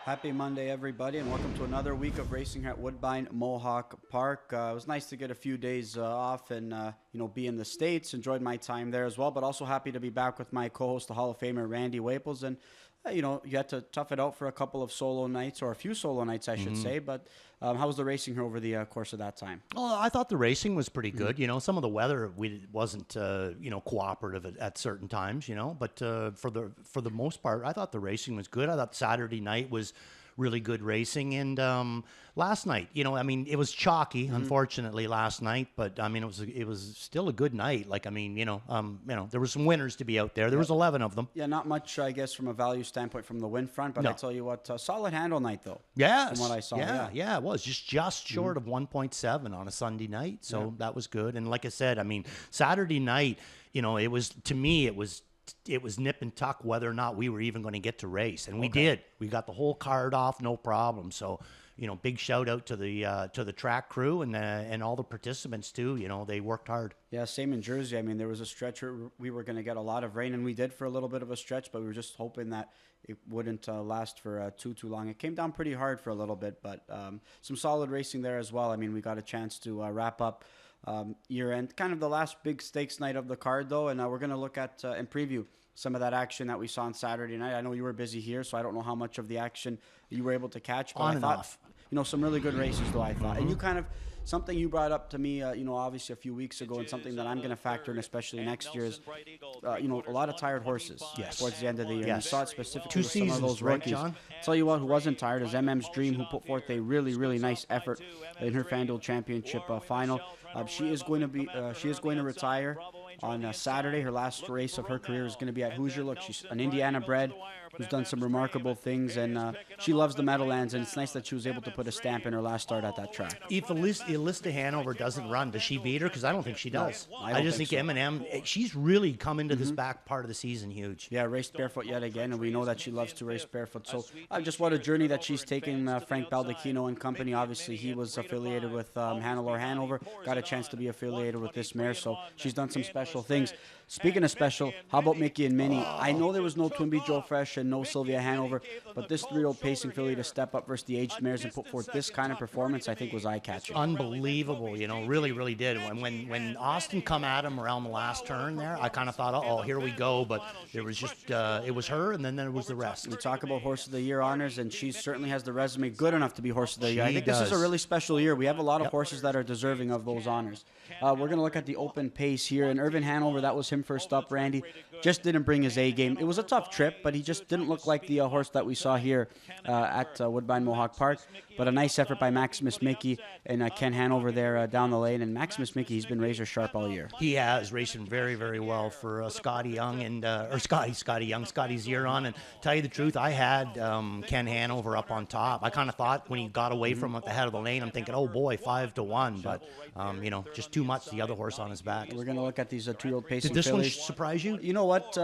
Happy Monday, everybody, and welcome to another week of racing here at Woodbine Mohawk Park. It was nice to get a few days off and be in the States. Enjoyed my time there as well, but also happy to be back with my co-host, the Hall of Famer Randy Waples. And you had to tough it out for a couple of solo nights, or a few solo nights, I should say. But how was the racing here over the course of that time? Well, I thought the racing was pretty good. Some of the weather wasn't cooperative at certain times. But for the most part, I thought the racing was good. I thought Saturday night was really good racing, and last night, it was chalky, unfortunately, last night. But it was still a good night. There were some winners to be out there. There was 11 of them. Yeah, not much, I guess, from a value standpoint from the win front. But No. I tell you what, solid handle night though. Yes. From what I saw. Yeah, it was just short of 1.7 on a Sunday night. So that was good. And like I said, Saturday night, it was, to me, it was nip and tuck whether or not we were even going to get to race, and we did. We got the whole card off, no problem. So, big shout out to the track crew and all the participants too. They worked hard. Yeah, same in Jersey. There was a stretch where we were going to get a lot of rain, and we did for a little bit of a stretch, but we were just hoping that it wouldn't last for too long. It came down pretty hard for a little bit, but some solid racing there as well. We got a chance to wrap up year-end, kind of the last big stakes night of the card, though, and we're going to look at and preview some of that action that we saw on Saturday night. I know you were busy here, so I don't know how much of the action you were able to catch, but I thought, some really good races, though, I thought. And you kind of, something you brought up to me, obviously a few weeks ago, and something that I'm going to factor in, especially next year, is, a lot of tired horses towards the end of the year. Yes. And we saw it specifically Two with some of seasons, those right, rookies. John? Tell you what, who wasn't tired is MM's Dream, who put forth a really, really nice effort in her FanDuel Championship final. She is going to retire on Saturday. Her last race of her career is going to be at Hoosier Look. She's an Indiana bred who's done some remarkable things, and she loves the Meadowlands, and it's nice that she was able to put a stamp in her last start at that track. If Alyssa Hanover doesn't run, does she beat her? Because I don't think she does. No, I just think so. M&M, she's really come into this back part of the season huge. Yeah, raced barefoot yet again, and we know that she loves to race barefoot. So just what a journey that she's taken. Frank Baldacchino and company, obviously he was affiliated with Hannelore Hanover, got a chance to be affiliated with this mare, so she's done some special things. Speaking of special, how about Mickey and Minnie? I know there was no Twinbee Joe Fresh and no Sylvia Hanover, but this 3-year-old pacing filly to step up versus the aged mares and put forth this kind of performance, I think was eye-catching. Unbelievable, really, really did. When Austin come at him around the last turn there, I kind of thought, oh, here we go, but there was just, it was her, and then there was the rest. We talk about Horse of the Year honors, and she certainly has the resume good enough to be Horse of the Year. I think this is a really special year. We have a lot of horses that are deserving of those honors. We're going to look at the open pace here, and Irvin Hanover, that was him first up, Randy, just didn't bring his A game. It was a tough trip, but he just didn't look like the horse that we saw here at Woodbine Mohawk Park. But a nice effort by Maximus Mickey and Ken Hanover there down the lane. And Maximus Mickey, he's been razor sharp all year. He has, racing very, very well for Scotty Young and Scotty's year on. And tell you the truth, I had Ken Hanover up on top. I kind of thought when he got away from him at the head of the lane, I'm thinking, oh boy, 5-1. But just too much. The other horse on his back. We're going to look at these 2-year-old pacing Did this fillies. one surprise you? You know what?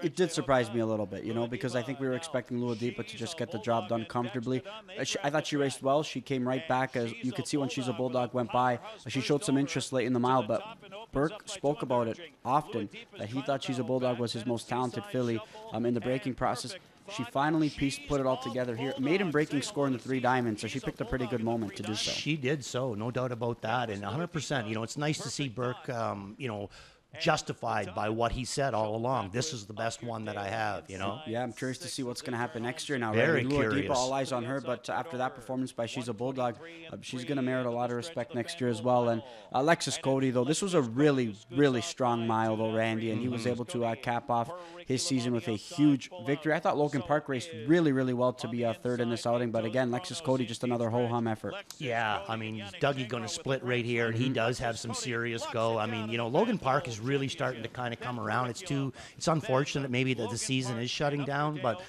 It did surprise me a little bit, because I think we were expecting Lua Deepa to just get the job done comfortably. I thought she raced well. She came right back. As you could see when She's a Bulldog went by. She showed some interest late in the mile, but Burke spoke about it often, that he thought She's a Bulldog was his most talented filly in the breaking process. She finally put it all together here. Made him breaking score in the 3 Diamonds, so she picked a pretty good moment to do so. She did so, no doubt about that. And 100%, it's nice to see Burke, justified by what he said all along. This is the best one that I have, Yeah, I'm curious to see what's going to happen next year now. Very right? Lua curious. Deepa, all eyes on her, but after that performance by She's a Bulldog, she's going to merit a lot of respect next year as well. And Alexis Cody, though, this was a really, really strong mile, though, Randy, and he was able to cap off his season with a huge victory. I thought Logan Park raced really, really well to be third in this outing, but again, Alexis Cody, just another ho-hum effort. Yeah, Dougie going to split right here, and he does have some serious go. Logan Park is really starting to kind of come around. It's unfortunate maybe that the season is shutting down, but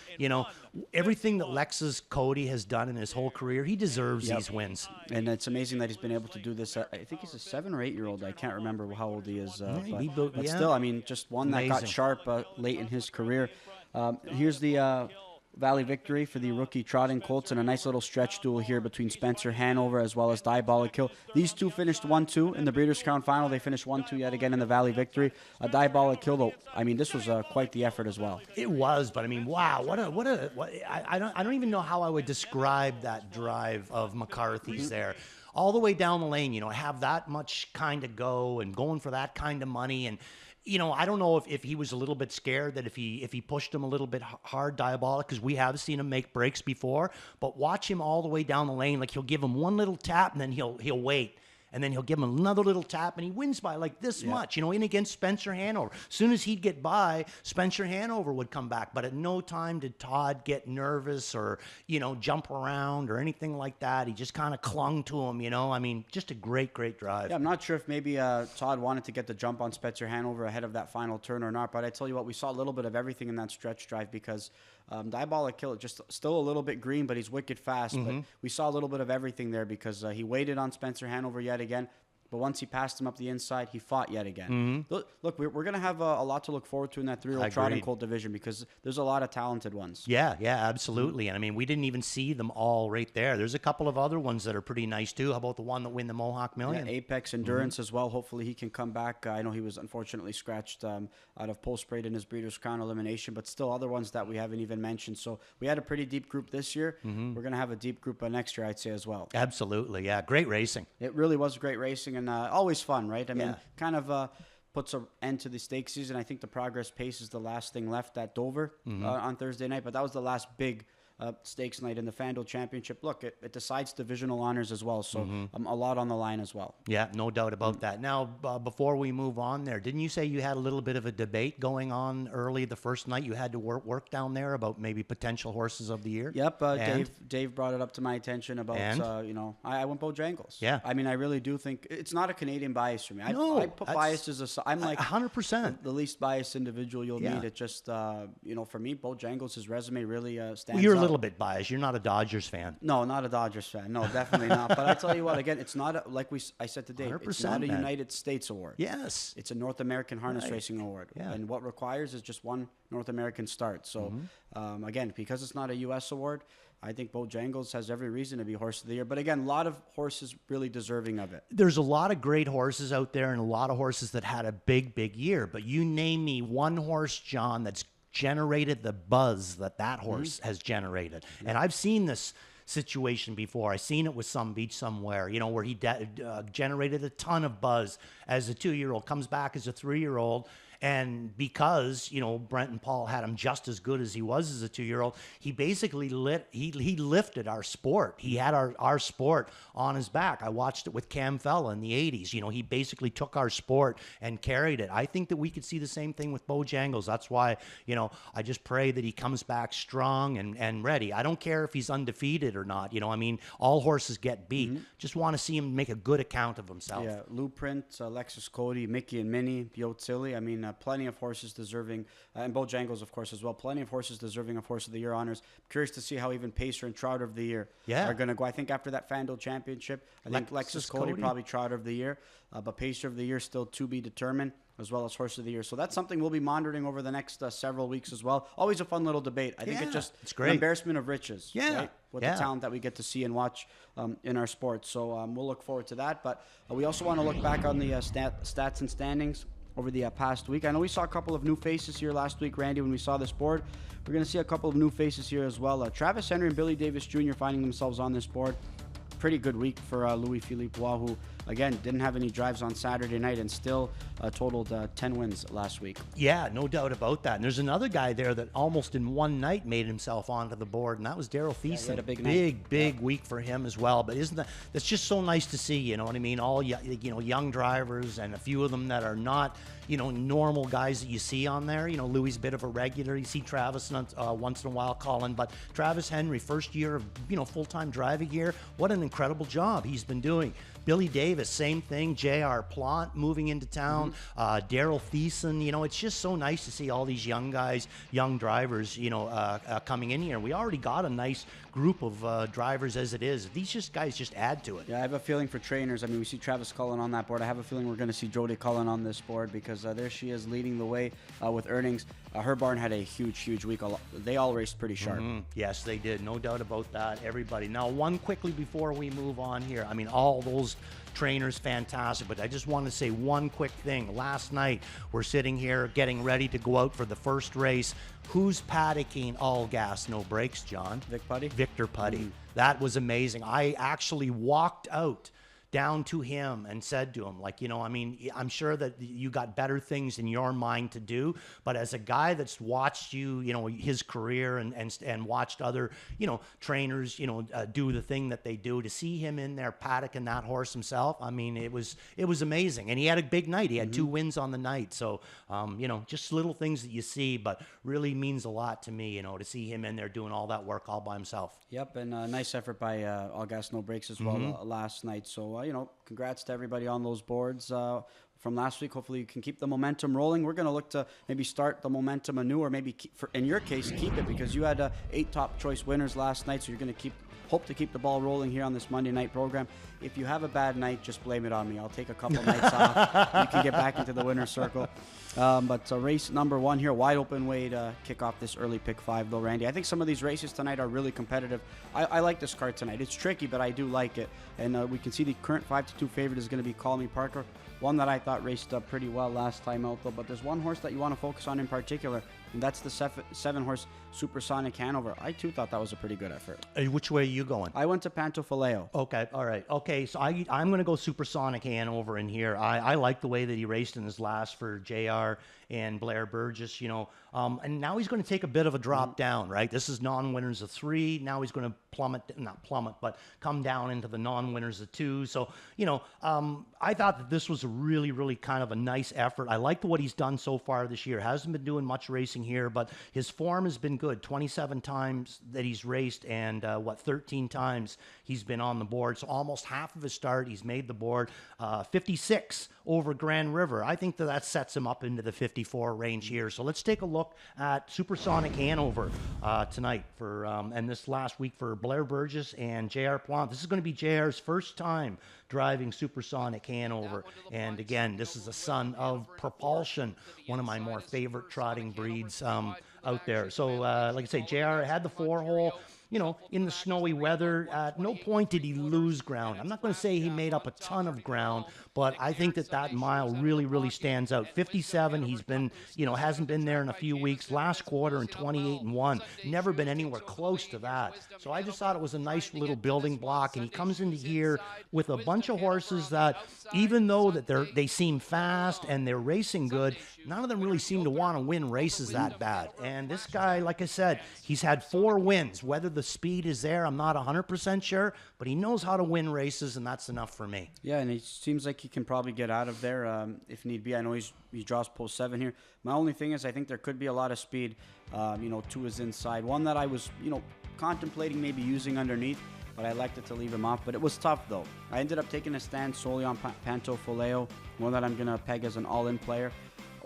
everything that Lexus Cody has done in his whole career, he deserves these wins. And it's amazing that he's been able to do this. I think he's a 7 or 8-year-old. I can't remember how old he is. But still, just one that got sharp late in his career. Here's the Valley victory for the rookie trotting colts, and a nice little stretch duel here between Spencer Hanover as well as Diabolic Kill. These two finished 1-2 in the Breeders' Crown Final. They finished 1-2 yet again in the Valley victory. A Diabolic Kill, though, I mean, this was quite the effort as well. It was, but I mean, wow, I don't even know how I would describe that drive of McCarthy's there. All the way down the lane, have that much kind of go and going for that kind of money. And, I don't know if he was a little bit scared that if he pushed him a little bit hard, Diabolic, because we have seen him make breaks before, but watch him all the way down the lane. Like, he'll give him one little tap and then he'll wait. And then he'll give him another little tap, and he wins by like this much, in against Spencer Hanover. As soon as he'd get by, Spencer Hanover would come back. But at no time did Todd get nervous or, jump around or anything like that. He just kind of clung to him, I mean, just a great, great drive. Yeah, I'm not sure if maybe Todd wanted to get the jump on Spencer Hanover ahead of that final turn or not. But I tell you what, we saw a little bit of everything in that stretch drive because Diabolic Kill, just still a little bit green, but he's wicked fast. But we saw a little bit of everything there because he waited on Spencer Hanover yet again. But once he passed him up the inside, he fought yet again. Look, we're going to have a lot to look forward to in that 3-year-old trotting colt division because there's a lot of talented ones. Yeah, absolutely. And I mean, we didn't even see them all right there. There's a couple of other ones that are pretty nice too. How about the one that win the Mohawk Million? Yeah, Apex Endurance as well. Hopefully he can come back. I know he was unfortunately scratched out of post-sprayed in his Breeders' Crown elimination, but still other ones that we haven't even mentioned. So we had a pretty deep group this year. We're going to have a deep group next year, I'd say, as well. Absolutely, yeah. Great racing. It really was great racing and always fun, right? I mean, kind of puts an end to the stakes season. I think the Progress Pace is the last thing left at Dover on Thursday night, but that was the last big stakes night in the FanDuel Championship. Look, it decides divisional honors as well, so a lot on the line as well. Yeah, no doubt about that. Now, before we move on there, didn't you say you had a little bit of a debate going on early the first night? You had to work down there about maybe potential horses of the year? Yep, Dave brought it up to my attention about, I went Bojangles. Yeah. I mean, I really do think, it's not a Canadian bias for me. No, I put bias as I'm like 100%. the least biased individual you'll meet. It just, for me, Bojangles, his resume really stands Well, you're out. A little bit biased. You're not a Dodgers fan. No, not a Dodgers fan. No, definitely not. But I tell you what, again, it's not like I said today. It's not a United States award. Yes, it's a North American harness racing award. Yeah. And what requires is just one North American start. So again, because it's not a U.S. award, I think Bojangles has every reason to be horse of the year. But again, a lot of horses really deserving of it. There's a lot of great horses out there and a lot of horses that had a big, big year. But you name me one horse, John, that's generated the buzz that horse has generated. And I've seen this situation before. I've seen it with Some Beach Somewhere, where he generated a ton of buzz as a 2-year-old, comes back as a 3-year-old. And because, Brent and Paul had him just as good as he was as a 2-year-old, he basically he lifted our sport. He had our sport on his back. I watched it with Cam Fella in the 80s. He basically took our sport and carried it. I think that we could see the same thing with Bojangles. That's why, I just pray that he comes back strong and ready. I don't care if he's undefeated or not. I mean, all horses get beat. Just want to see him make a good account of himself. Yeah, Lou Print, Alexis Cody, Mickey and Minnie, Biot Silly. I mean, plenty of horses deserving, and Bojangles, of course, as well. Plenty of horses deserving of Horse of the Year honors. Curious to see how even Pacer and Trotter of the Year are going to go. I think after that FanDuel Championship, I think Lexus Cody probably Trotter of the Year, but Pacer of the Year still to be determined, as well as Horse of the Year. So that's something we'll be monitoring over the next several weeks as well. Always a fun little debate. I think it's great. An embarrassment of riches. Right? With the talent that we get to see and watch in our sport. So we'll look forward to that. But we also want to look back on the stats and standings over the past week. I know we saw a couple of new faces here last week, Randy, when we saw this board. We're going to see a couple of new faces here as well. Travis Henry and Billy Davis Jr. finding themselves on this board. Pretty good week for Louis-Philippe Roy, who, again, didn't have any drives on Saturday night and still totaled 10 wins last week. Yeah, no doubt about that. And there's another guy there that almost in one night made himself onto the board, and that was Daryl Thiessen. Had a big week for him as well. But that's just so nice to see, you know what I mean? All young drivers and a few of them that are not, normal guys that you see on there. Louis' a bit of a regular. You see Travis once in a while calling, but Travis Henry, first year of, full-time driving here. What an incredible job he's been doing. Billy Davis, same thing. J.R. Plant moving into town. Daryl Thiessen. You know, it's just so nice to see all these young guys, young drivers, you know, coming in here. We already got a nice group of drivers as it is. These guys just add to it. Yeah, I have a feeling for trainers. I mean, we see Travis Cullen on that board. I have a feeling we're going to see Jody Cullen on this board because there she is leading the way with earnings. Her barn had a huge week. They all raced pretty sharp. Yes, they did. No doubt about that, everybody. Now, one quickly before we move on here. I mean, all those trainers, fantastic, but I just want to say one quick thing. Last night, we're sitting here getting ready to go out for the first race. Who's paddocking all gas, no brakes, John? Victor Putty. That was amazing. I actually walked out down to him and said to him, like, you know, I mean, I'm sure that you got better things in your mind to do, but as a guy that's watched you, you know, his career and watched other, you know, trainers, you know, do the thing that they do, to see him in there paddocking that horse himself, I mean, it was amazing. And he had a big night. He had 2 wins on the night. So, you know, just little things that you see, but really means a lot to me, you know, to see him in there doing all that work all by himself. Yep, and a nice effort by All Gas No Brakes as well last night. So, you know, congrats to everybody on those boards from last week. Hopefully you can keep the momentum rolling. We're going to look to maybe start the momentum anew, or maybe, in your case, keep it, because you had 8 top choice winners last night, so you're going to hope to keep the ball rolling here on this Monday night program. If you have a bad night, just blame it on me. I'll take a couple nights off. You can get back into the winner's circle. But race number 1 here, wide open way to kick off this early pick 5, though, Randy. I think some of these races tonight are really competitive. I like this card tonight. It's tricky, but I do like it. And we can see the current 5-2 favorite is going to be Call Me Parker. One that I thought raced up pretty well last time out, though. But there's one horse that you want to focus on in particular, and that's the 7-horse Supersonic Hanover. I, too, thought that was a pretty good effort. Which way are you going? I went to Pantofileo. Okay, all right. Okay, so I'm going to go Supersonic Hanover in here. I like the way that he raced in his last for JR and Blair Burgess, you know. And now he's going to take a bit of a drop down, right? This is non-winners of 3. Now he's going to not plummet, but come down into the non-winners of 2. So, you know, I thought that this was a really kind of a nice effort. I liked what he's done so far this year. Hasn't been doing much racing here, but his form has been good. 27 times that he's raced, and 13 times he's been on the board. So almost half of his start, he's made the board. 56 over Grand River. I think that sets him up into the 54 range here. So let's take a look at Supersonic Hanover tonight for and this last week for Blair Burgess and J.R. Plant. This is going to be J.R.'s first time driving Supersonic Hanover. And again, this is a son of Propulsion, one of my more favorite trotting breeds out there. So like I say, J.R. had the 4-hole. You know, in the snowy weather, at no point did he lose ground. I'm not going to say he made up a ton of ground, but I think that mile really stands out. 57, he's been, you know, hasn't been there in a few weeks. Last quarter in 28-1, never been anywhere close to that. So I just thought it was a nice little building block, and he comes into here with a bunch of horses that, even though that they seem fast and they're racing good, none of them really seem to want to win races that bad. And this guy, like I said, he's had 4 wins. Whether the speed is there, I'm not 100% sure, but he knows how to win races, and that's enough for me. Yeah, and it seems like he can probably get out of there if need be. I know he draws post 7 here. My only thing is I think there could be a lot of speed, you know, to his inside. One that I was, you know, contemplating maybe using underneath, but I elected to leave him off. But it was tough, though. I ended up taking a stand solely on Pantofileo, one that I'm going to peg as an all-in player.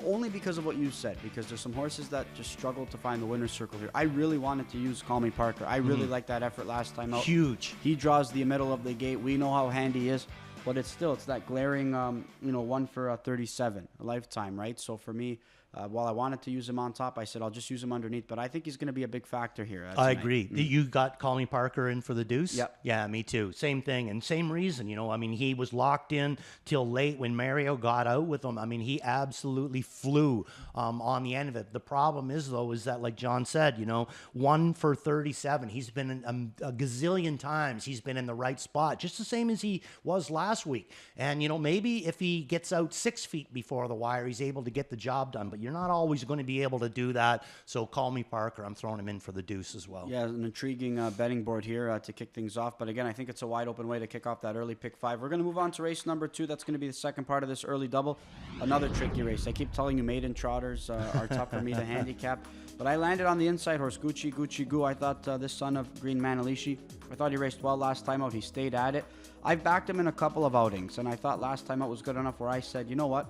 Only because of what you said, because there's some horses that just struggle to find the winner's circle here. I really wanted to use Call Me Parker. I really liked that effort last time out. Huge. He draws the middle of the gate. We know how handy he is, but it's that glaring, you know, 1 for 37, a lifetime, right? So for me, while I wanted to use him on top, I said I'll just use him underneath, but I think he's going to be a big factor here. I agree. You got Call Me Parker in for the deuce? Yep. Yeah, me too. Same thing, and same reason. You know, I mean, he was locked in till late when Mario got out with him. I mean, he absolutely flew on the end of it. The problem is, though, is that, like John said, you know, 1 for 37. He's been a gazillion times. He's been in the right spot, just the same as he was last week. And, you know, maybe if he gets out 6 feet before the wire, he's able to get the job done. But you're not always going to be able to do that. So Call Me Parker. I'm throwing him in for the deuce as well. Yeah, an intriguing betting board here to kick things off. But again, I think it's a wide open way to kick off that early pick 5. We're going to move on to race number 2. That's going to be the second part of this early double. Another tricky race. I keep telling you, maiden trotters are tough for me to handicap. But I landed on the inside horse, Gucci Gucci Goo. I thought this son of Green Manalishi, I thought he raced well last time out. He stayed at it. I've backed him in a couple of outings, and I thought last time out was good enough where I said, you know what?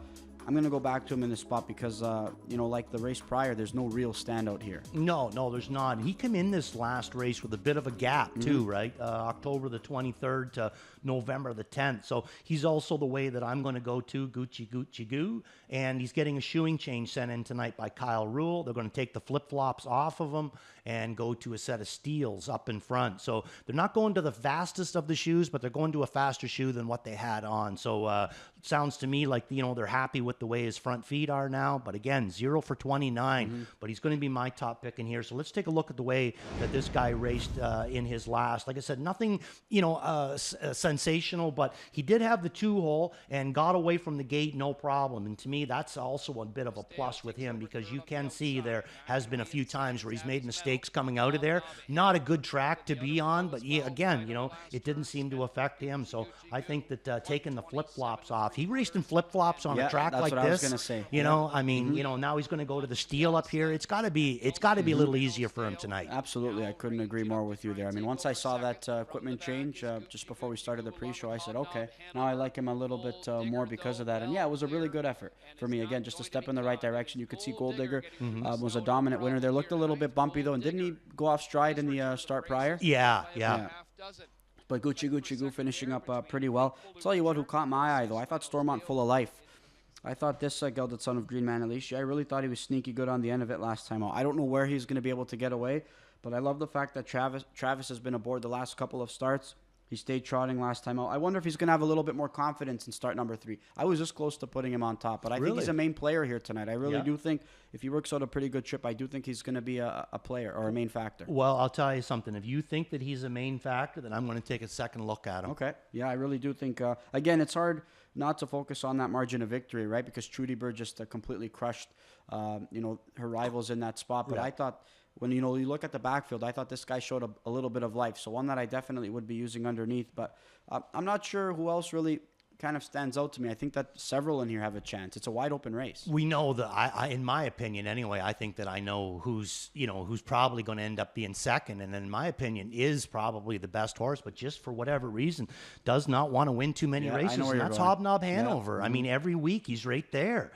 I'm going to go back to him in this spot because, like the race prior, there's no real standout here. No, there's not. He came in this last race with a bit of a gap, too, right? October the 23rd to November the 10th. So he's also the way that I'm going to go to, Gucci Gucci Goo. And he's getting a shoeing change sent in tonight by Kyle Rule. They're going to take the flip-flops off of him and go to a set of steels up in front. So they're not going to the fastest of the shoes, but they're going to a faster shoe than what they had on. So it sounds to me like, they're happy with the way his front feet are now. But again, 0 for 29. But he's going to be my top pick in here. So let's take a look at the way that this guy raced in his last. Like I said, nothing, sensational, but he did have the 2-hole and got away from the gate, no problem. And to me, that's also a bit of a plus with him because you can see there has been a few times where he's made mistakes coming out of there. Not a good track to be on, but again, it didn't seem to affect him. So I think that taking the flip-flops off, he raced in flip-flops on a track like this. I was going to say. Now he's going to go to the steel up here. It's got to be a little easier for him tonight. Absolutely. I couldn't agree more with you there. I mean, once I saw that equipment change just before we started the pre-show, I said, okay, now I like him a little bit more because of that. And yeah, it was a really good effort for me. Again, just a step in the right direction. You could see Gold Digger was a dominant winner there. Looked a little bit bumpy, though, and didn't he go off stride in the start prior? Yeah. But Gucci Gucci Goo finishing up pretty well. I'll tell you what, who caught my eye, though. I thought Stormont Full of Life. I thought this gelded son of Green Manalishi, I really thought he was sneaky good on the end of it last time out. I don't know where he's going to be able to get away, but I love the fact that Travis has been aboard the last couple of starts. He stayed trotting last time out. I wonder if he's going to have a little bit more confidence in start number 3. I was this close to putting him on top, but I think he's a main player here tonight. I really do think if he works out a pretty good trip, I do think he's going to be a player or a main factor. Well, I'll tell you something. If you think that he's a main factor, then I'm going to take a second look at him. Okay. Yeah, I really do think, again, it's hard not to focus on that margin of victory, right? Because Trudy Bird just completely crushed, her rivals in that spot. But I thought when, you look at the backfield, I thought this guy showed a little bit of life. So one that I definitely would be using underneath. But I'm not sure who else really kind of stands out to me. I think that several in here have a chance. It's a wide open race. We know that I in my opinion anyway, I think that I know who's probably going to end up being second, and in my opinion is probably the best horse, but just for whatever reason does not want to win too many races. And that's Hobnob Hanover. I mean, every week he's right there.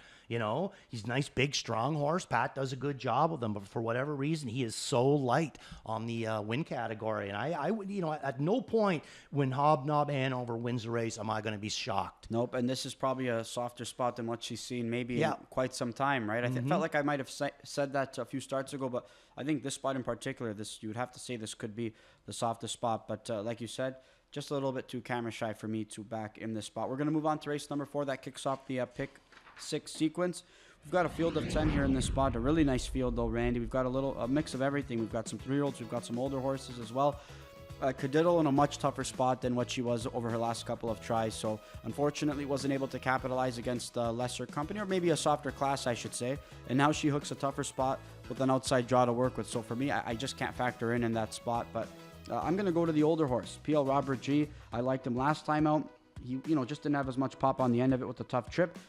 He's a nice, big, strong horse. Pat does a good job with him, but for whatever reason, he is so light on the win category. And I would, at no point when Hobnob Hanover wins the race am I going to be shocked. Nope, and this is probably a softer spot than what she's seen maybe in quite some time, right? I felt like I might have said that a few starts ago, but I think this spot in particular, you would have to say this could be the softest spot. But like you said, just a little bit too camera shy for me to back in this spot. We're going to move on to race number 4. That kicks off the pick 6 sequence. We've got a field of 10 here in this spot. A really nice field, though, Randy. We've got a mix of everything. We've got some 3-year-olds. We've got some older horses as well. Cadiddle in a much tougher spot than what she was over her last couple of tries. So, unfortunately, wasn't able to capitalize against a lesser company, or maybe a softer class, I should say. And now she hooks a tougher spot with an outside draw to work with. So, for me, I just can't factor in that spot. But I'm going to go to the older horse, PL Robert G. I liked him last time out. He, just didn't have as much pop on the end of it with the tough trip.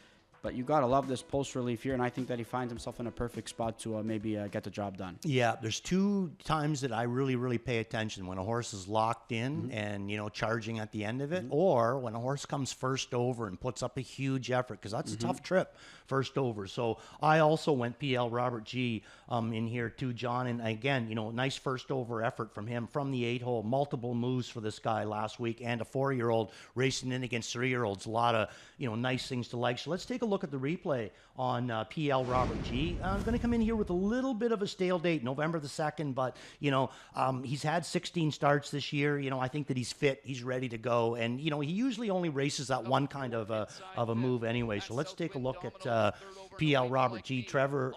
But you got to love this post relief here, and I think that he finds himself in a perfect spot to maybe get the job done. Yeah, there's 2 times that I really, really pay attention. When a horse is locked in and, charging at the end of it, or when a horse comes first over and puts up a huge effort, because that's a tough trip, first over. So I also went PL Robert G in here too, John. And again, nice first over effort from him from the 8-hole. Multiple moves for this guy last week, and a 4-year-old racing in against 3-year-olds. A lot of, nice things to like. So let's take a look at the replay on PL Robert G. I'm going to come in here with a little bit of a stale date, November the 2nd, but, he's had 16 starts this year. I think that he's fit, he's ready to go, and, he usually only races that one kind of a move anyway. So let's take a look at PL Robert G. Trevor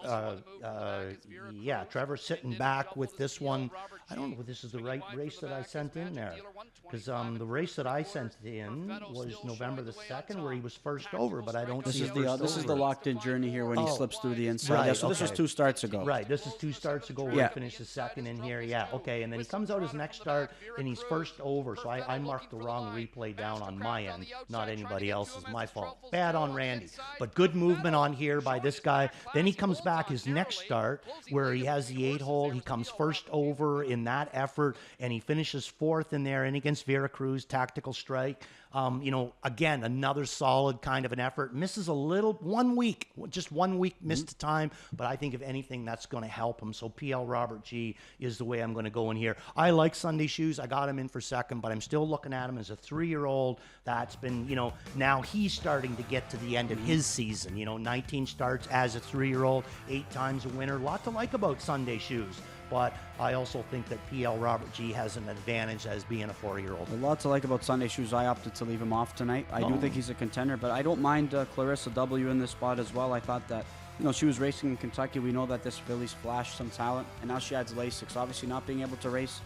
sitting back with this one. I don't know if this is the right race that I sent in there, because the race that I sent in was November the 2nd, where he was first over, but I don't see this is the locked-in journey here when he slips through the inside. Right, so this was 2 starts ago. Right, this is 2 starts ago where he finished his second in here. Yeah, okay, and then he comes out his next start, and he's first over, so I marked the wrong replay down on my end, not anybody else's. My fault. Bad on Randy, but good movement on here by by this guy. Then he comes back his next start where he has the 8-hole. He comes first over in that effort, and he finishes fourth in there. And against Veracruz, tactical strike. Again, another solid kind of an effort. Misses a little, 1 week, just 1 week missed time. But I think if anything, that's going to help him. So PL Robert G is the way I'm going to go in here. I like Sunday Shoes. I got him in for second, but I'm still looking at him as a 3-year-old that's been, now he's starting to get to the end of his season. 19 starts as a 3-year-old, 8 times a winner. A lot to like about Sunday Shoes. But I also think that PL Robert G has an advantage as being a 4-year-old. A lot to like about Sunday Shoes. I opted to leave him off tonight. I do think he's a contender, but I don't mind Clarissa W. in this spot as well. I thought that, she was racing in Kentucky. We know that this filly's flashed some talent, and now she adds Lasix. Obviously not being able to race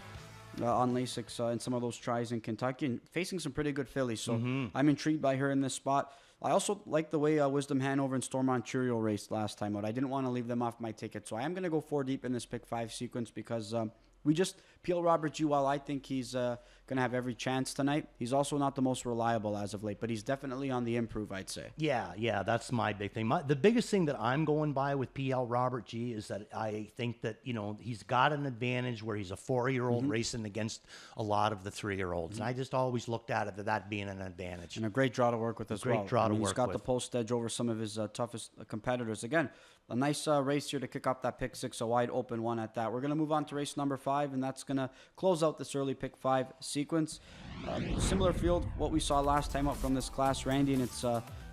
on Lasix in some of those tries in Kentucky and facing some pretty good fillies. So I'm intrigued by her in this spot. I also like the way Wisdom Hanover and Stormont Churio raced last time out. I didn't want to leave them off my ticket, so I am going to go 4 deep in this pick 5 sequence because PL Robert G, while I think he's going to have every chance tonight, he's also not the most reliable as of late, but he's definitely on the improve, I'd say. Yeah, that's my big thing. The biggest thing that I'm going by with PL Robert G is that I think that, he's got an advantage where he's a 4-year-old racing against a lot of the 3-year-olds. And I just always looked at it that being an advantage. And a great draw to work with as well. Great draw to work with. He's got the post edge over some of his toughest competitors. Again, a nice race here to kick off that pick 6, a wide open one at that. We're going to move on to race number 5, and that's going to close out this early pick 5 sequence. Similar field, what we saw last time out from this class, Randy, and it's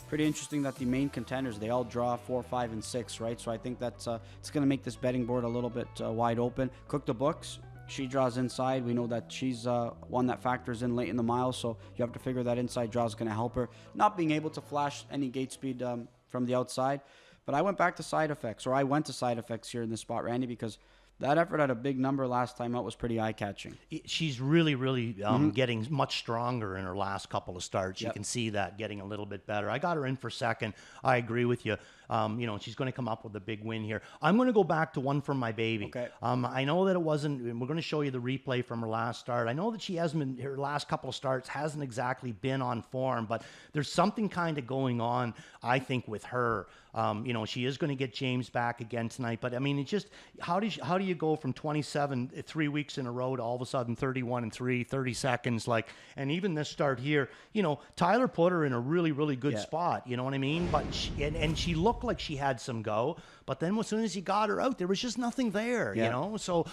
pretty interesting that the main contenders, they all draw 4, 5, and 6, right? So I think that's it's going to make this betting board a little bit wide open. Cook the books. She draws inside. We know that she's one that factors in late in the mile, so you have to figure that inside draw is going to help her. Not being able to flash any gate speed from the outside. But I went back to side effects, or I went to side effects here in this spot, Randy, because that effort at a big number last time out was pretty eye-catching. She's really, really getting much stronger in her last couple of starts. You can see that getting a little bit better. I got her in for second. I agree with you. She's going to come up with a big win here. I'm going to go back to One for My Baby. Okay. I know that it wasn't, we're going to show you the replay from her last start. I know that she hasn't been, her last couple of starts hasn't exactly been on form, but there's something kind of going on, I think, with her. She is going to get James back again tonight, but I mean, it's just, how do you go from 27, 3 weeks in a row to all of a sudden 31 and 3, 30 seconds, and even this start here, Tyler put her in a really, really good spot, you know what I mean? But she looked like she had some go, but then as soon as he got her out, there was just nothing there, So,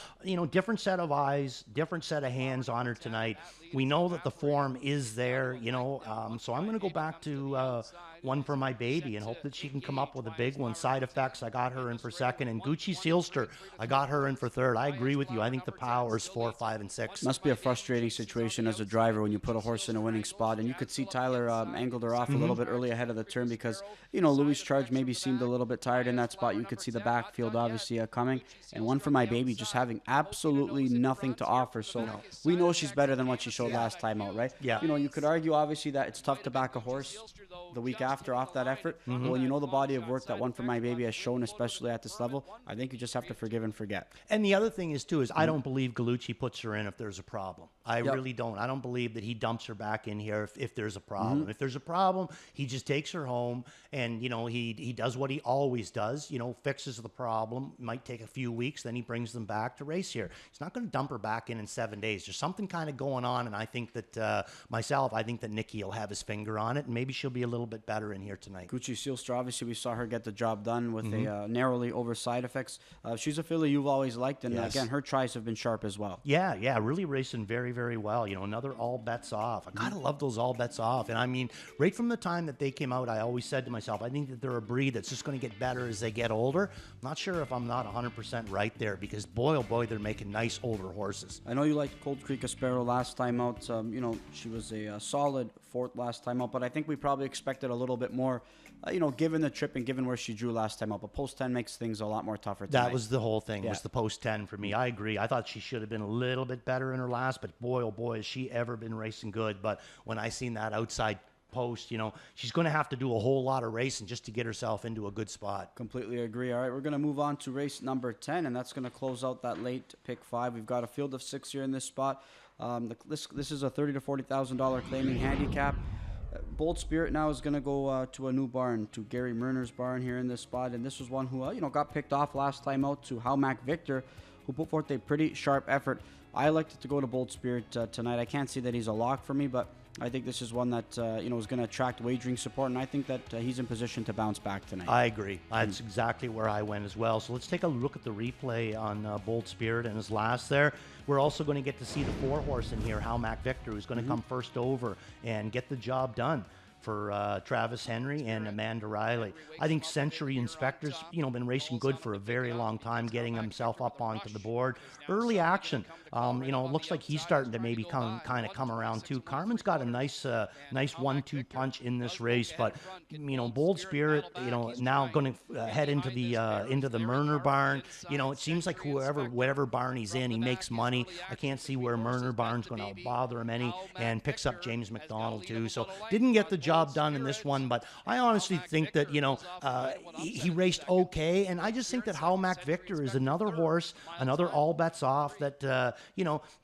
different set of eyes, different set of hands on her tonight. We know that the form is there, so I'm going to go back to One for My Baby and hope that she can come up with a big one. Side effects, I got her in for second, and Gucci Sealster, I got her in for third. I agree with you. I think the power is 4, 5, and 6. Must be a frustrating situation as a driver when you put a horse in a winning spot, and you could see Tyler angled her off a little bit early ahead of the turn because, Louis Charge maybe seemed a little bit tired in that spot. You could see the backfield obviously coming, and One for My Baby just having absolutely nothing to offer. So we know she's better than what she showed last time out, right? Yeah. You could argue obviously that it's tough to back a horse the week after off that effort. But when you know the body of work that One for My Baby has shown, especially at this level, I think you just have to forgive and forget. And the other thing is too is I don't believe Gallucci puts her in if there's a problem. I really don't. I don't believe that he dumps her back in here if there's a problem. If there's a problem, he just takes her home and he does what he always does. Fixes the problem. Might take a few weeks, then he brings them back to race here. He's not going to dump her back in 7 days. There's something kind of going on, and I think that I think that Nicky will have his finger on it, and maybe she'll be a little bit better in here tonight. Gucci Sealster, obviously we saw her get the job done with a narrowly over side effects. She's a filly you've always liked, and again, her tries have been sharp as well. Yeah, really racing very, very well. Another all bets off. I kind of love those all bets off. And I mean, right from the time that they came out, I always said to myself, I think that they're a breed that's just going to get better as they get older. I'm not sure if I'm not 100% right there because boy, oh boy, they're making nice older horses. I know you liked Cold Creek Aspero last time out. She was a solid fourth last time out, but I think we probably expected a little bit more, given the trip and given where she drew last time out. But post 10 makes things a lot more tougher tonight. That was the whole thing, was the post 10 for me. I agree. I thought she should have been a little bit better in her last, but boy, oh boy, has she ever been racing good. But when I seen that outside post, she's going to have to do a whole lot of racing just to get herself into a good spot. Completely agree. All right, we're going to move on to race number 10, and that's going to close out that late pick 5. We've got a field of 6 here in this spot. This is a $30,000 to $40,000 claiming handicap. Bold Spirit now is going to go to a new barn, to Gary Murner's barn here in this spot. And this was one who, got picked off last time out to Howmac Victor, who put forth a pretty sharp effort. I liked it to go to Bold Spirit tonight. I can't see that he's a lock for me, but I think this is one that, is going to attract wagering support, and I think that he's in position to bounce back tonight. I agree. That's exactly where I went as well. So let's take a look at the replay on Bold Spirit and his last there. We're also going to get to see the 4-horse in here, Howmac Victor, who's going to come first over and get the job done for Travis Henry and Amanda Riley. I think Century Inspector's, been racing good for a very long time, getting himself up onto the board. Early action, looks like he's starting to maybe kind of come around too. Carmen's got a nice 1-2 punch in this race, but Bold Spirit, now going to head into the Murner barn. It seems like whatever barn he's in, he makes money. I can't see where Murner barn's going to bother him any, and picks up James McDonald too. So didn't get the job done in this one, but I honestly think that he raced okay, and I just think that Howmac Victor is another horse, another all bets off that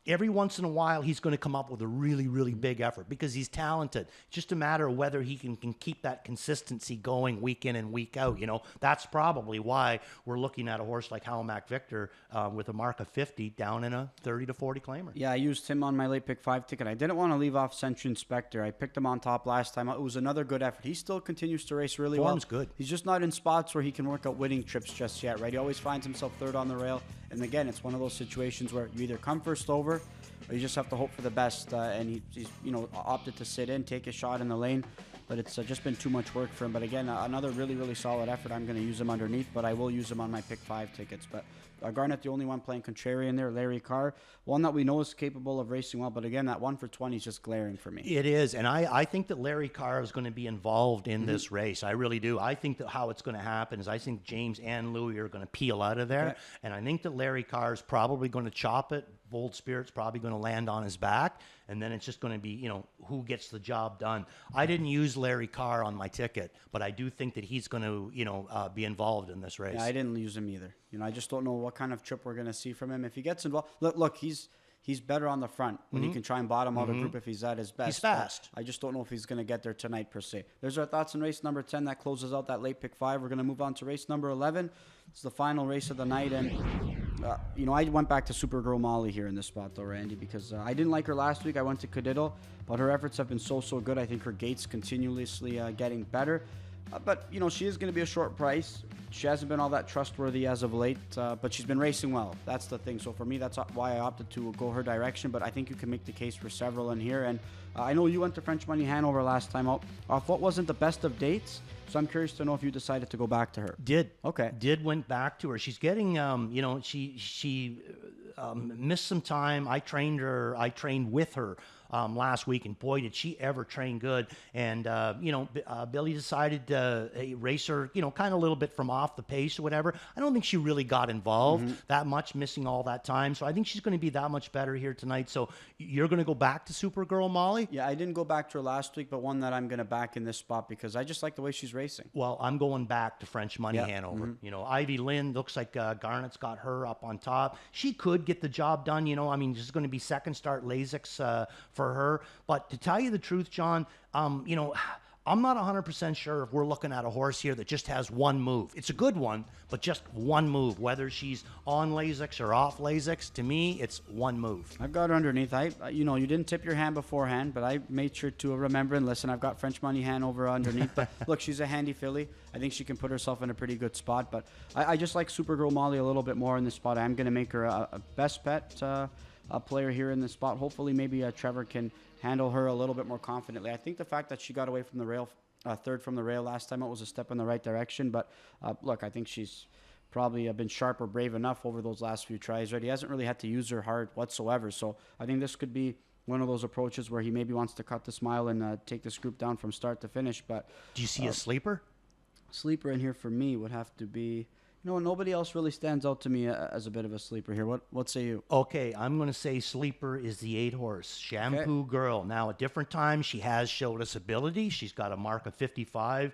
every once in a while he's going to come up with a really, really big effort because he's talented. It's just a matter of whether he can keep that consistency going week in and week out. That's probably why we're looking at a horse like Howmac Victor with a mark of 50 down in a 30 to 40 claimer. Yeah, I used him on my late pick 5 ticket. I didn't want to leave off Century Inspector. I picked him on top last time. It was another good effort. He still continues to race really well. Form's good. He's just not in spots where he can work out winning trips just yet, right? He always finds himself third on the rail. And again, it's one of those situations where you either come first over or you just have to hope for the best. And he's opted to sit in, take a shot in the lane. But it's just been too much work for him. But again, another really, really solid effort. I'm going to use him underneath, but I will use him on my pick 5 tickets. But Garnet, the only one playing contrarian there. Larry Carr, one that we know is capable of racing well. But again, that 1 for 20 is just glaring for me. It is. And I think that Larry Carr is going to be involved in this race. I really do. I think that how it's going to happen is I think James and Louis are going to peel out of there. Okay. And I think that Larry Carr is probably going to chop it. Bold Spirit's probably going to land on his back, and then it's just going to be, who gets the job done. I didn't use Larry Carr on my ticket, but I do think that he's going to, be involved in this race. Yeah, I didn't use him either. I just don't know what kind of trip we're going to see from him. If he gets involved, look, he's better on the front when he can try and bottom out a group if he's at his best. He's fast. I just don't know if he's going to get there tonight per se. There's our thoughts on race number 10. That closes out that late pick 5. We're going to move on to race number 11. It's the final race of the night, and I went back to Supergirl Molly here in this spot, though, Randy, because I didn't like her last week. I went to Cadiddle, but her efforts have been so good. I think her gait's continuously getting better. But, she is going to be a short price. She hasn't been all that trustworthy as of late, but she's been racing well. That's the thing. So for me, that's why I opted to go her direction. But I think you can make the case for several in here. And I know you went to French Money Hanover last time out. Off what wasn't the best of dates. So I'm curious to know if you decided to go back to her. Went back to her. She's getting, she missed some time. I trained with her last week, and boy, did she ever train good. And, Billy decided to race her, kind of a little bit from off the pace or whatever. I don't think she really got involved that much, missing all that time. So I think she's going to be that much better here tonight. So you're going to go back to Supergirl Molly? Yeah, I didn't go back to her last week, but one that I'm going to back in this spot because I just like the way she's racing. Well, I'm going back to French Money Hanover. Ivy Lynn, looks like Garnet's got her up on top. She could get the job done, this is going to be second start Lasix for her. But to tell you the truth, John, I'm not 100% sure if we're looking at a horse here that just has one move. It's a good one, but just one move. Whether she's on Lasix or off Lasix, to me, it's one move. I've got her underneath. You didn't tip your hand beforehand, but I made sure to remember and listen. I've got French Money Hanover underneath. But look, she's a handy filly. I think she can put herself in a pretty good spot. But I just like Supergirl Molly a little bit more in this spot. I'm going to make her a best bet player here in this spot. Hopefully, maybe Trevor can handle her a little bit more confidently. I think the fact that she got away from the rail, third from the rail last time, it was a step in the right direction. But look, I think she's probably been sharp or brave enough over those last few tries, right? He hasn't really had to use her hard whatsoever. So I think this could be one of those approaches where he maybe wants to cut the smile and take this group down from start to finish. But do you see a sleeper? Sleeper in here for me would have to be... nobody else really stands out to me as a bit of a sleeper here. What say you? Okay, I'm going to say sleeper is the 8-horse, Shampoo Girl. Now, at different times, she has showed us ability. She's got a mark of 55,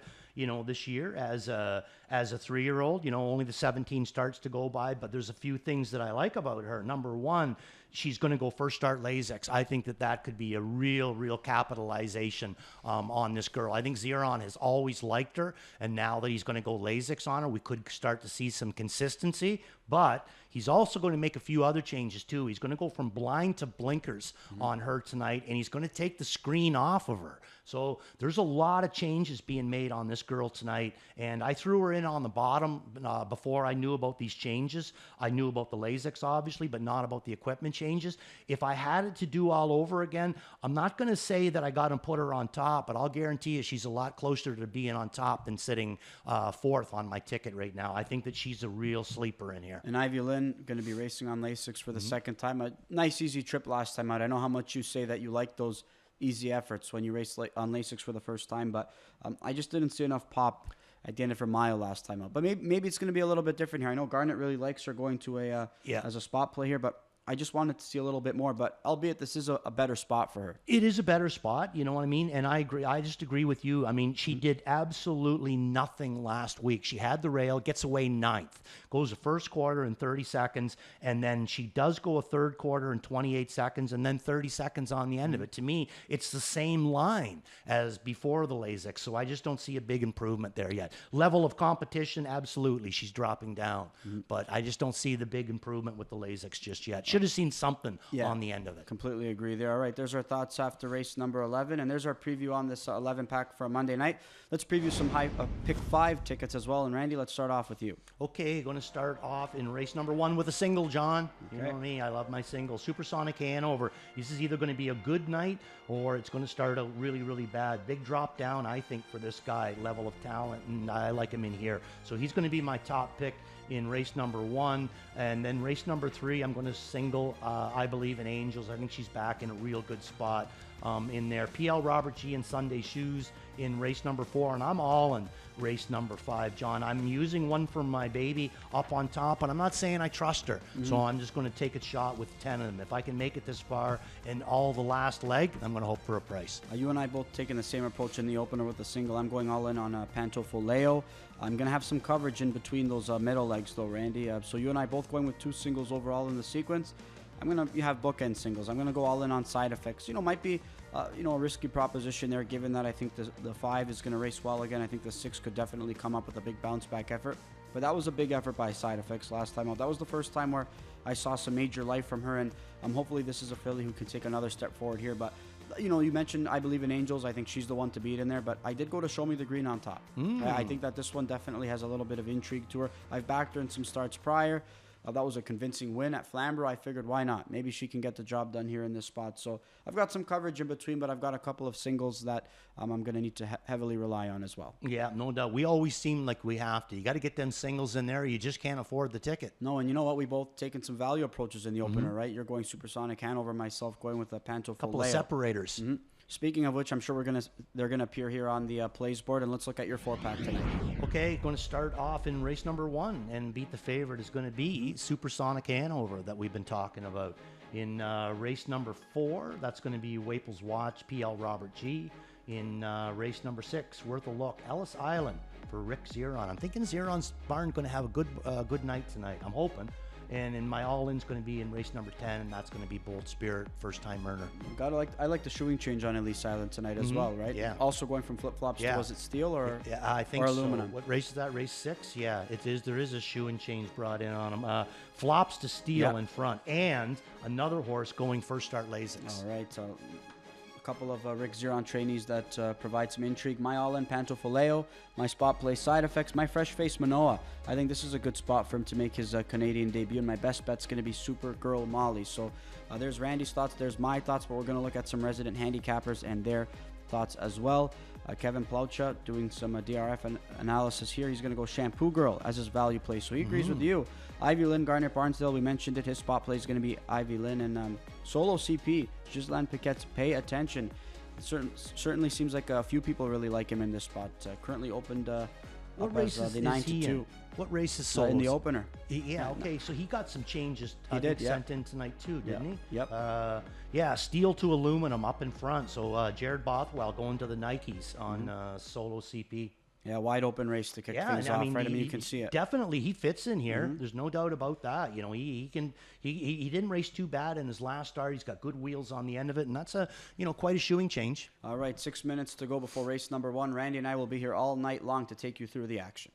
this year as a 3-year-old. Only the 17 starts to go by, but there's a few things that I like about her. Number one, she's going to go first start Lasix. I think that could be a real capitalization on this girl. I think Zeron has always liked her, and now that he's going to go Lasix on her, we could start to see some consistency. But he's also going to make a few other changes too. He's going to go from blind to blinkers on her tonight, and he's going to take the screen off of her. So there's a lot of changes being made on this girl tonight, and I threw her in on the bottom before I knew about these changes. I knew about the Lasix, obviously, but not about the equipment changes. If I had it to do all over again, I'm not going to say that I got to put her on top, but I'll guarantee you she's a lot closer to being on top than sitting fourth on my ticket right now. I think that she's a real sleeper in here. And Ivy Lynn going to be racing on Lasix for the second time. A nice, easy trip last time out. I know how much you say that you like those easy efforts when you race on Lasix for the first time, but I just didn't see enough pop at the end of her mile last time out. But maybe it's going to be a little bit different here. I know Garnet really likes her going to as a spot play here, but I just wanted to see a little bit more, but albeit this is a better spot for her. It is a better spot, you know what I mean? And I agree. I just agree with you. I mean, she did absolutely nothing last week. She had the rail, gets away ninth, goes the first quarter in 30 seconds, and then she does go a third quarter in 28 seconds, and then 30 seconds on the end of it. To me, it's the same line as before the Lasix, so I just don't see a big improvement there yet. Level of competition, absolutely, she's dropping down, but I just don't see the big improvement with the Lasix just yet. Should have seen something on the end of it. Completely agree there. All right, there's our thoughts after race number 11, and there's our preview on this 11 pack for a Monday night. Let's preview some pick 5 tickets as well. And Randy, let's start off with you. Okay, going to start off in race number 1 with a single, John. You know me, I love my single. Supersonic Hanover. This is either going to be a good night or it's going to start out really bad. Big drop down, I think, for this guy. Level of talent, and I like him in here. So he's going to be my top pick in race number 1. And then race number 3, I'm going to single I Believe in Angels. I think she's back in a real good spot in there. PL Robert G and Sunday Shoes in race number 4, and I'm all in race number 5, John. I'm using one for my baby up on top, and I'm not saying I trust her, so I'm just going to take a shot with 10 of them. If I can make it this far in all the last leg, I'm going to hope for a price. You and I both taking the same approach in the opener with the single. I'm going all in on Pantofoleo. I'm going to have some coverage in between those middle legs, though, Randy. So you and I both going with 2 singles overall in the sequence. I'm going to have bookend singles. I'm going to go all in on Side Effects. Might be, a risky proposition there, given that I think the 5 is going to race well again. I think the 6 could definitely come up with a big bounce back effort. But that was a big effort by Side Effects last time out. That was the first time where I saw some major life from her, and hopefully this is a filly who can take another step forward here. But you mentioned I Believe in Angels. I think she's the one to beat in there, but I did go to Show Me the Green on top. I think that this one definitely has a little bit of intrigue to her. I've backed her in some starts prior. That was a convincing win at Flamborough. I figured, why not? Maybe she can get the job done here in this spot. So I've got some coverage in between, but I've got a couple of singles that I'm going to need to heavily rely on as well. Yeah, no doubt. We always seem like we have to. You got to get them singles in there. You just can't afford the ticket. No, and you know what? We both taken some value approaches in the opener, right? You're going Supersonic Hanover, myself going with a Pantofoleo. Couple of separators. Speaking of which, I'm sure they're gonna appear here on the plays board, and let's look at your 4-pack tonight. Okay, going to start off in race number 1, and beat the favorite is going to be Supersonic Hanover that we've been talking about. In race number 4, that's going to be Waples Watch, PL Robert G. In race number 6, Worth a Look, Ellis Island for Rick Zeron. I'm thinking Zeron's barn going to have a good night tonight. I'm hoping. And in my all-in's going to be in race number 10, and that's going to be Bold Spirit, first-time earner. I like the shoeing change on Elise Island tonight as well, right? Yeah. Also going from flip-flops to, was it steel or I think or aluminum? So. What race is that? Race 6? Yeah, it is. There is a shoeing change brought in on him. Flops to steel in front, and another horse going first start Lasix. All right. A couple of Rick Zeron trainees that provide some intrigue. My all-in Pantofoleo, my spot play Side Effects, my fresh face Manoa. I think this is a good spot for him to make his Canadian debut, and my best bet's going to be Supergirl Molly. So there's Randy's thoughts, there's my thoughts, but we're going to look at some resident handicappers and their thoughts as well. Kevin Plaucha doing some DRF analysis here. He's going to go Shampoo Girl as his value play. So he agrees with you. Ivy Lynn, Garnet Barnsdale, we mentioned it. His spot play is going to be Ivy Lynn. And Solo CP, Ghislaine Piquet's Pay Attention. It certainly seems like a few people really like him in this spot. Currently opened what race is the 9-2. What race is Solo? In the opener. Okay, so he got some changes sent in tonight too, didn't he? Yep. Steel to aluminum up in front. So Jared Bothwell going to the Nikes on Solo CP. Yeah, wide open race to kick Yeah, things and off, right? I mean, you can see it. Definitely, he fits in here. There's no doubt about that. You know, he didn't race too bad in his last start. He's got good wheels on the end of it, and that's quite a shoeing change. All right, 6 minutes to go before race number 1. Randy and I will be here all night long to take you through the action.